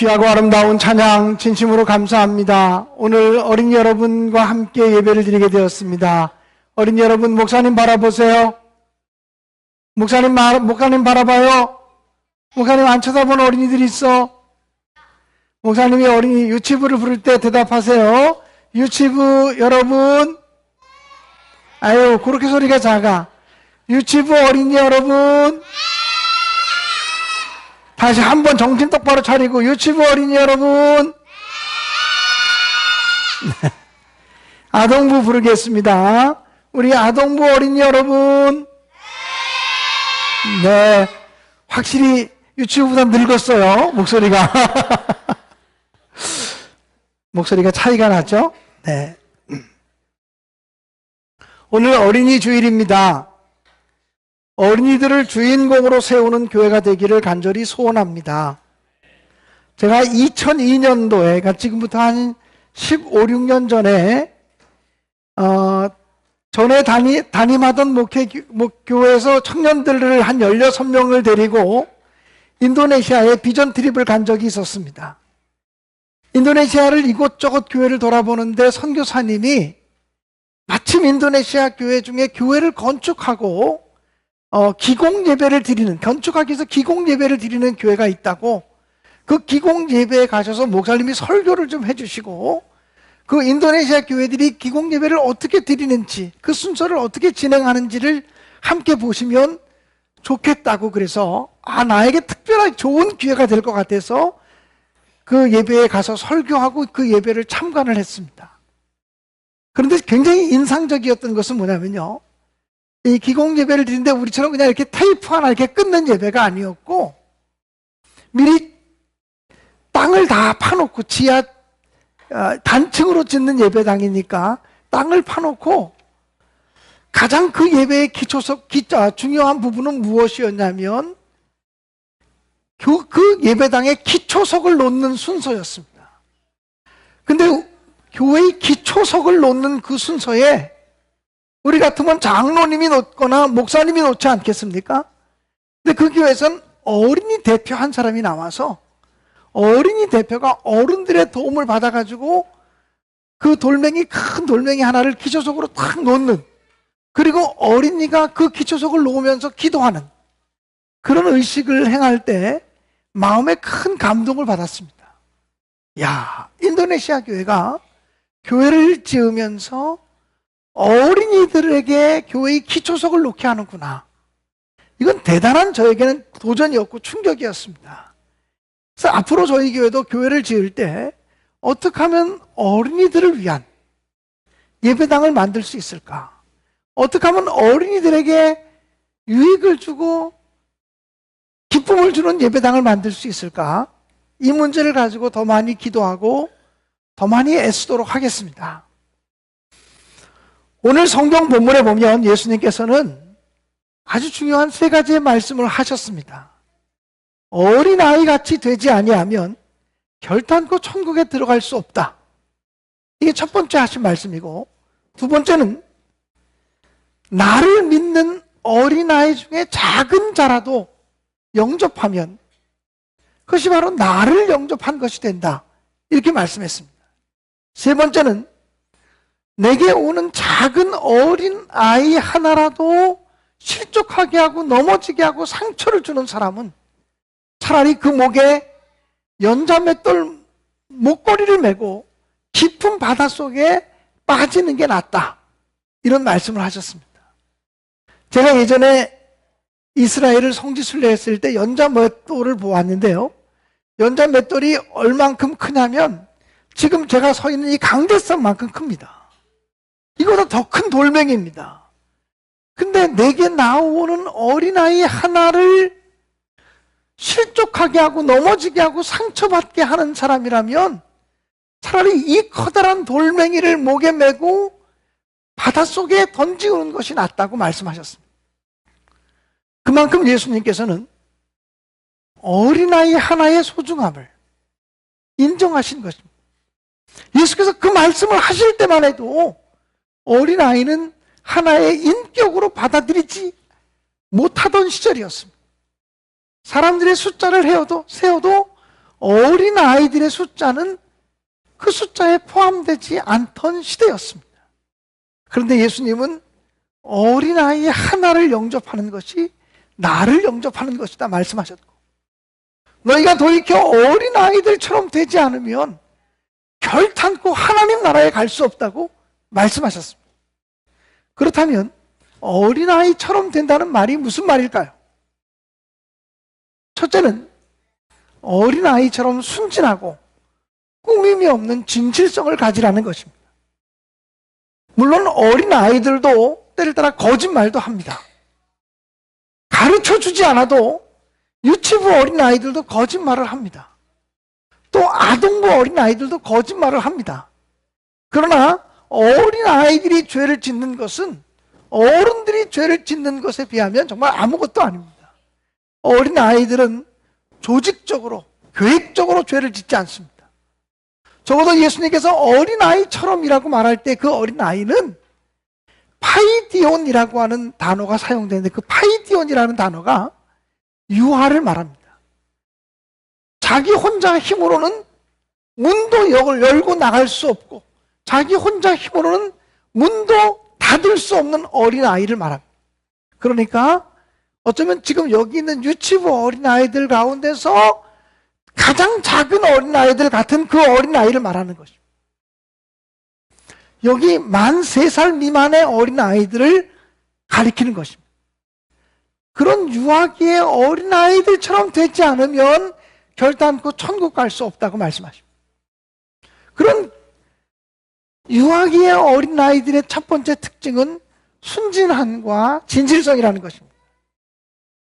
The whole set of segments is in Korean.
귀하고 아름다운 찬양 진심으로 감사합니다. 오늘 어린이 여러분과 함께 예배를 드리게 되었습니다. 어린이 여러분, 목사님 바라보세요. 목사님 바라봐요. 목사님 안 쳐다보는 어린이들이 있어. 목사님이 어린이 유치부를 부를 때 대답하세요. 유치부 여러분. 아유, 그렇게 소리가 작아. 유치부 어린이 여러분. 다시 한번 정신 똑바로 차리고, 유치부 어린이 여러분. 아동부 부르겠습니다. 우리 아동부 어린이 여러분. 네, 확실히 유치부보다 늙었어요, 목소리가. 목소리가 차이가 나죠? 네. 오늘 어린이 주일입니다. 어린이들을 주인공으로 세우는 교회가 되기를 간절히 소원합니다. 제가 2002년도에, 그러니까 지금부터 한 15, 16년 전에 전에 담임하던 교회에서 청년들을 한 16명을 데리고 인도네시아에 비전 트립을 간 적이 있었습니다. 인도네시아를 이곳저곳 교회를 돌아보는데 선교사님이 마침 인도네시아 교회 중에 교회를 건축하고 기공 예배를 드리는, 건축하기 위해서 기공 예배를 드리는 교회가 있다고, 그 기공 예배에 가셔서 목사님이 설교를 좀 해주시고, 그 인도네시아 교회들이 기공 예배를 어떻게 드리는지, 그 순서를 어떻게 진행하는지를 함께 보시면 좋겠다고, 그래서 나에게 특별하게 좋은 기회가 될 것 같아서 그 예배에 가서 설교하고 그 예배를 참관을 했습니다. 그런데 굉장히 인상적이었던 것은 뭐냐면요, 이 기공 예배를 드리는데 우리처럼 그냥 이렇게 테이프 하나 이렇게 끊는 예배가 아니었고, 미리 땅을 다 파놓고, 지하 단층으로 짓는 예배당이니까 땅을 파놓고, 가장 그 예배의 중요한 부분은 무엇이었냐면 그 예배당에 기초석을 놓는 순서였습니다. 근데 교회의 기초석을 놓는 그 순서에 우리 같으면 장로님이 놓거나 목사님이 놓지 않겠습니까? 근데 그 교회에서는 어린이 대표 한 사람이 나와서 어린이 대표가 어른들의 도움을 받아가지고 그 큰 돌멩이 하나를 기초석으로 탁 놓는, 그리고 어린이가 그 기초석을 놓으면서 기도하는 그런 의식을 행할 때 마음에 큰 감동을 받았습니다. 야, 인도네시아 교회가 교회를 지으면서 어린이들에게 교회의 기초석을 놓게 하는구나. 이건 대단한 저에게는 도전이었고 충격이었습니다. 그래서 앞으로 저희 교회도 교회를 지을 때 어떻게 하면 어린이들을 위한 예배당을 만들 수 있을까? 어떻게 하면 어린이들에게 유익을 주고 기쁨을 주는 예배당을 만들 수 있을까? 이 문제를 가지고 더 많이 기도하고 더 많이 애쓰도록 하겠습니다. 오늘 성경 본문에 보면 예수님께서는 아주 중요한 3가지의 말씀을 하셨습니다. 어린아이 같이 되지 아니하면 결단코 천국에 들어갈 수 없다. 이게 첫 번째 하신 말씀이고, 두 번째는 나를 믿는 어린아이 중에 작은 자라도 영접하면 그것이 바로 나를 영접한 것이 된다. 이렇게 말씀했습니다. 세 번째는 내게 오는 작은 어린 아이 하나라도 실족하게 하고 넘어지게 하고 상처를 주는 사람은 차라리 그 목에 연자맷돌 목걸이를 메고 깊은 바닷속에 빠지는 게 낫다. 이런 말씀을 하셨습니다. 제가 예전에 이스라엘을 성지순례 했을 때 연자맷돌을 보았는데요, 연자맷돌이 얼만큼 크냐면 지금 제가 서 있는 이 강대상만큼 큽니다. 이거보다 더 큰 돌멩이입니다. 근데 내게 나오는 어린아이 하나를 실족하게 하고 넘어지게 하고 상처받게 하는 사람이라면 차라리 이 커다란 돌멩이를 목에 메고 바닷속에 던지는 것이 낫다고 말씀하셨습니다. 그만큼 예수님께서는 어린아이 하나의 소중함을 인정하신 것입니다. 예수께서 그 말씀을 하실 때만 해도 어린아이는 하나의 인격으로 받아들이지 못하던 시절이었습니다. 사람들의 숫자를 세어도 어린 어린 아이들의 숫자는 그 숫자에 포함되지 않던 시대였습니다. 그런데 예수님은 어린아이 하나를 영접하는 것이 나를 영접하는 것이다 말씀하셨고, 너희가 돌이켜 어린아이들처럼 되지 않으면 결탄코 하나님 나라에 갈 수 없다고 말씀하셨습니다. 그렇다면 어린아이처럼 된다는 말이 무슨 말일까요? 첫째는 어린아이처럼 순진하고 꾸밈이 없는 진실성을 가지라는 것입니다. 물론 어린아이들도 때를 따라 거짓말도 합니다. 가르쳐주지 않아도 유치부 어린아이들도 거짓말을 합니다. 또 아동부 어린아이들도 거짓말을 합니다. 그러나 어린아이들이 죄를 짓는 것은 어른들이 죄를 짓는 것에 비하면 정말 아무것도 아닙니다. 어린아이들은 조직적으로, 계획적으로 죄를 짓지 않습니다. 적어도 예수님께서 어린아이처럼이라고 말할 때 그 어린아이는 파이디온이라고 하는 단어가 사용되는데, 그 파이디온이라는 단어가 유아를 말합니다. 자기 혼자 힘으로는 문도 열고 나갈 수 없고 자기 혼자 힘으로는 문도 닫을 수 없는 어린아이를 말합니다. 그러니까 어쩌면 지금 여기 있는 유치부 어린아이들 가운데서 가장 작은 어린아이들 같은 그 어린아이를 말하는 것입니다. 여기 만 3살 미만의 어린아이들을 가리키는 것입니다. 그런 유아기의 어린아이들처럼 되지 않으면 결단코 천국 갈 수 없다고 말씀하십니다. 그런 유아기의 어린아이들의 첫 번째 특징은 순진함과 진실성이라는 것입니다.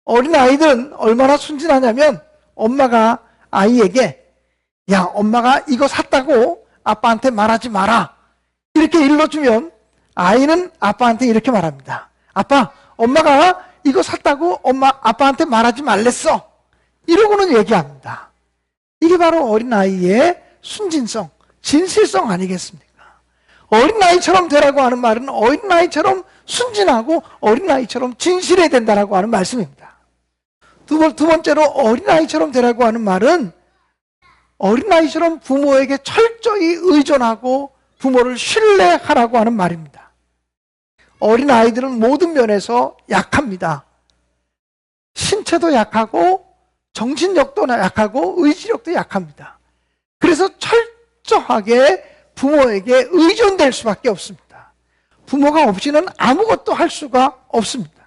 어린아이들은 얼마나 순진하냐면 엄마가 아이에게 야, 엄마가 이거 샀다고 아빠한테 말하지 마라 이렇게 일러주면 아이는 아빠한테 이렇게 말합니다. 아빠, 엄마가 이거 샀다고 아빠한테 말하지 말랬어 이러고는 얘기합니다. 이게 바로 어린아이의 순진성, 진실성 아니겠습니까? 어린아이처럼 되라고 하는 말은 어린아이처럼 순진하고 어린아이처럼 진실해야 된다라고 하는 말씀입니다. 두 번째로 어린아이처럼 되라고 하는 말은 어린아이처럼 부모에게 철저히 의존하고 부모를 신뢰하라고 하는 말입니다. 어린아이들은 모든 면에서 약합니다. 신체도 약하고 정신력도 약하고 의지력도 약합니다. 그래서 철저하게 부모에게 의존될 수밖에 없습니다. 부모가 없이는 아무것도 할 수가 없습니다.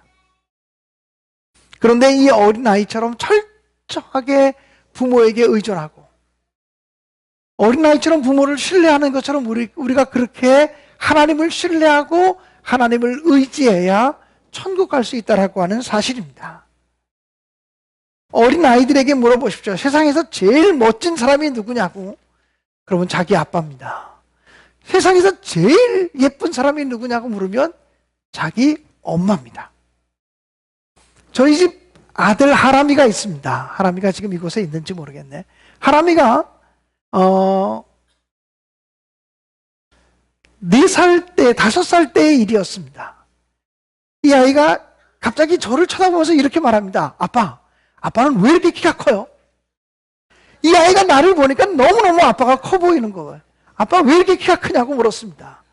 그런데 이 어린아이처럼 철저하게 부모에게 의존하고 어린아이처럼 부모를 신뢰하는 것처럼 우리가 그렇게 하나님을 신뢰하고 하나님을 의지해야 천국 갈 수 있다라고 하는 사실입니다. 어린아이들에게 물어보십시오. 세상에서 제일 멋진 사람이 누구냐고. 그러면 자기 아빠입니다. 세상에서 제일 예쁜 사람이 누구냐고 물으면 자기 엄마입니다. 저희 집 아들 하람이가 있습니다. 하람이가 지금 이곳에 있는지 모르겠네. 하람이가 4살 때, 5살 때의 일이었습니다. 이 아이가 갑자기 저를 쳐다보면서 이렇게 말합니다. 아빠, 아빠는 왜 이렇게 키가 커요? 이 아이가 나를 보니까 너무너무 아빠가 커 보이는 거예요. 아빠 왜 이렇게 키가 크냐고 물었습니다.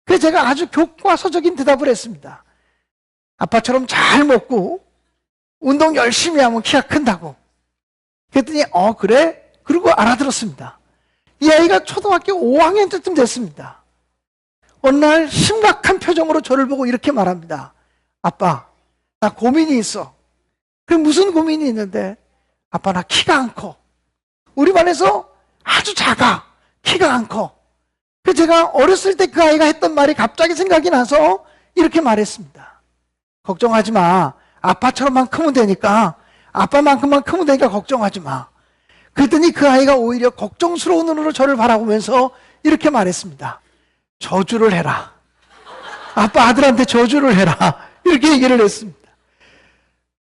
그래서 제가 아주 교과서적인 대답을 했습니다. 아빠처럼 잘 먹고 운동 열심히 하면 키가 큰다고. 그랬더니 그래? 그리고 알아들었습니다. 이 아이가 초등학교 5학년 때쯤 됐습니다. 어느 날 심각한 표정으로 저를 보고 이렇게 말합니다. 아빠, 나 고민이 있어. 그래, 무슨 고민이 있는데? 아빠, 나 키가 안 커. 우리 반에서 아주 작아. 키가 안 커. 그래서 제가 어렸을 때 그 아이가 했던 말이 갑자기 생각이 나서 이렇게 말했습니다. 걱정하지 마. 아빠처럼만 크면 되니까, 아빠만큼만 크면 되니까 걱정하지 마. 그랬더니 그 아이가 오히려 걱정스러운 눈으로 저를 바라보면서 이렇게 말했습니다. 저주를 해라. 아빠 아들한테 저주를 해라. 이렇게 얘기를 했습니다.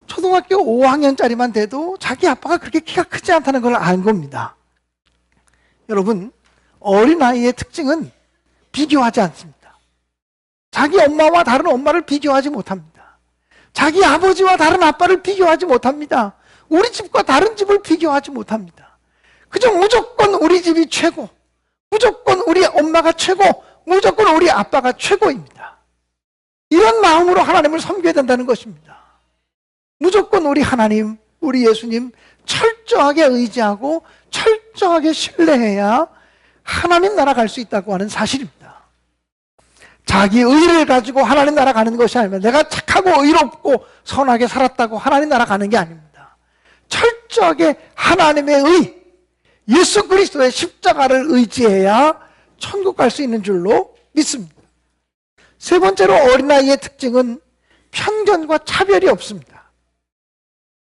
초등학교 5학년짜리만 돼도 자기 아빠가 그렇게 키가 크지 않다는 걸 안 겁니다. 여러분, 어린아이의 특징은 비교하지 않습니다. 자기 엄마와 다른 엄마를 비교하지 못합니다. 자기 아버지와 다른 아빠를 비교하지 못합니다. 우리 집과 다른 집을 비교하지 못합니다. 그저 무조건 우리 집이 최고, 무조건 우리 엄마가 최고, 무조건 우리 아빠가 최고입니다. 이런 마음으로 하나님을 섬겨야 된다는 것입니다. 무조건 우리 하나님, 우리 예수님 철저하게 의지하고 철저하게 신뢰해야 하나님 나라 갈 수 있다고 하는 사실입니다. 자기 의를 가지고 하나님 나라 가는 것이 아니면 내가 착하고 의롭고 선하게 살았다고 하나님 나라 가는 게 아닙니다. 철저하게 하나님의 의, 예수 그리스도의 십자가를 의지해야 천국 갈 수 있는 줄로 믿습니다. 세 번째로 어린아이의 특징은 편견과 차별이 없습니다.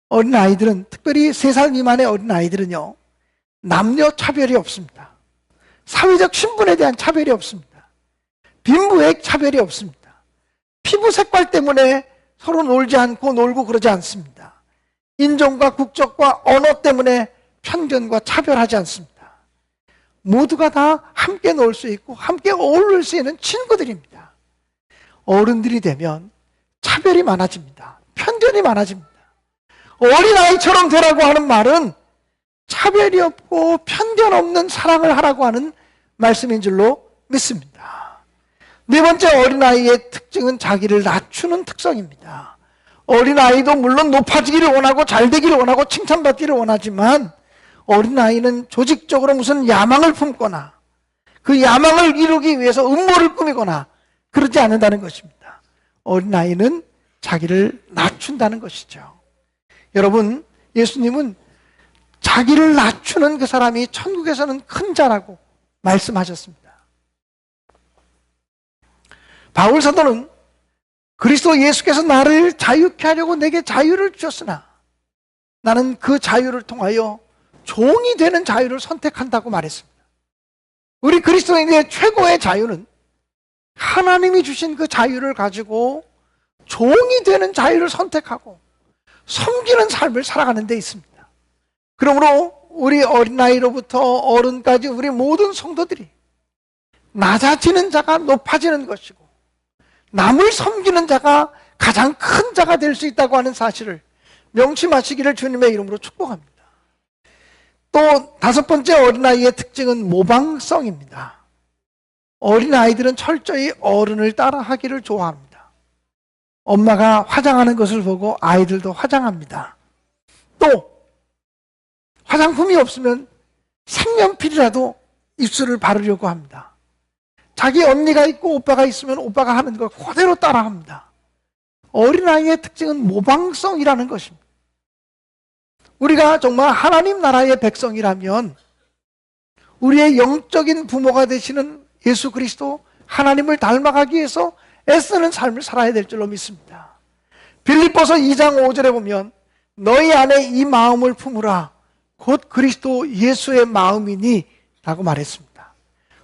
어린아이들은, 특별히 3살 미만의 어린아이들은요, 남녀 차별이 없습니다. 사회적 신분에 대한 차별이 없습니다. 빈부의 차별이 없습니다. 피부 색깔 때문에 서로 놀지 않고 놀고 그러지 않습니다. 인종과 국적과 언어 때문에 편견과 차별하지 않습니다. 모두가 다 함께 놀 수 있고 함께 어울릴 수 있는 친구들입니다. 어른들이 되면 차별이 많아집니다. 편견이 많아집니다. 어린아이처럼 되라고 하는 말은 차별이 없고 편견 없는 사랑을 하라고 하는 말씀인 줄로 믿습니다. 네 번째 어린아이의 특징은 자기를 낮추는 특성입니다. 어린아이도 물론 높아지기를 원하고 잘 되기를 원하고 칭찬받기를 원하지만 어린아이는 조직적으로 무슨 야망을 품거나 그 야망을 이루기 위해서 음모를 꾸미거나 그러지 않는다는 것입니다. 어린아이는 자기를 낮춘다는 것이죠. 여러분, 예수님은 자기를 낮추는 그 사람이 천국에서는 큰 자라고 말씀하셨습니다. 바울 사도는 그리스도 예수께서 나를 자유케 하려고 내게 자유를 주셨으나 나는 그 자유를 통하여 종이 되는 자유를 선택한다고 말했습니다. 우리 그리스도인의 최고의 자유는 하나님이 주신 그 자유를 가지고 종이 되는 자유를 선택하고 섬기는 삶을 살아가는 데 있습니다. 그러므로 우리 어린아이로부터 어른까지 우리 모든 성도들이 낮아지는 자가 높아지는 것이고 남을 섬기는 자가 가장 큰 자가 될 수 있다고 하는 사실을 명심하시기를 주님의 이름으로 축복합니다. 또 다섯 번째 어린아이의 특징은 모방성입니다. 어린아이들은 철저히 어른을 따라하기를 좋아합니다. 엄마가 화장하는 것을 보고 아이들도 화장합니다. 또 화장품이 없으면 색연필이라도 입술을 바르려고 합니다. 자기 언니가 있고 오빠가 있으면 오빠가 하는 걸 그대로 따라합니다. 어린아이의 특징은 모방성이라는 것입니다. 우리가 정말 하나님 나라의 백성이라면 우리의 영적인 부모가 되시는 예수 그리스도 하나님을 닮아가기 위해서 애쓰는 삶을 살아야 될 줄로 믿습니다. 빌립보서 2장 5절에 보면 너희 안에 이 마음을 품으라 곧 그리스도 예수의 마음이니 라고 말했습니다.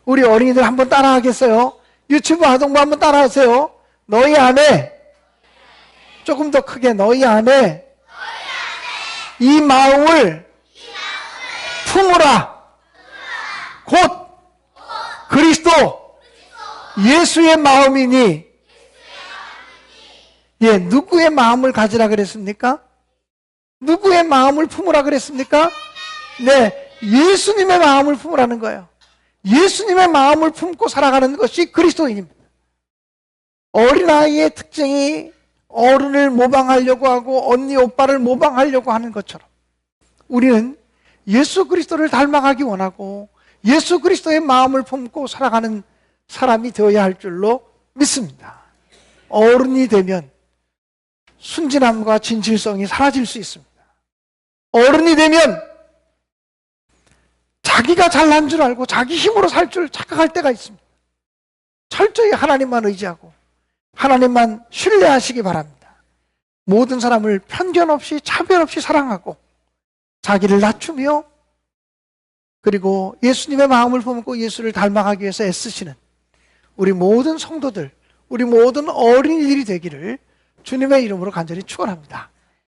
우리 어린이들 한번 따라하겠어요? 유치부 아동부 한번 따라하세요. 너희 안에, 조금 더 크게, 너희 안에 이 마음을 품으라 곧 그리스도 예수의 마음이니. 예, 누구의 마음을 가지라 그랬습니까? 누구의 마음을 품으라 그랬습니까? 네, 예수님의 마음을 품으라는 거예요. 예수님의 마음을 품고 살아가는 것이 그리스도인입니다. 어린아이의 특징이 어른을 모방하려고 하고 언니 오빠를 모방하려고 하는 것처럼 우리는 예수 그리스도를 닮아가기 원하고 예수 그리스도의 마음을 품고 살아가는 사람이 되어야 할 줄로 믿습니다. 어른이 되면 순진함과 진실성이 사라질 수 있습니다. 어른이 되면 자기가 잘난 줄 알고 자기 힘으로 살 줄 착각할 때가 있습니다. 철저히 하나님만 의지하고 하나님만 신뢰하시기 바랍니다. 모든 사람을 편견 없이 차별 없이 사랑하고 자기를 낮추며 그리고 예수님의 마음을 품고 예수를 닮아가기 위해서 애쓰시는 우리 모든 성도들, 우리 모든 어린이들이 되기를 주님의 이름으로 간절히 축원합니다.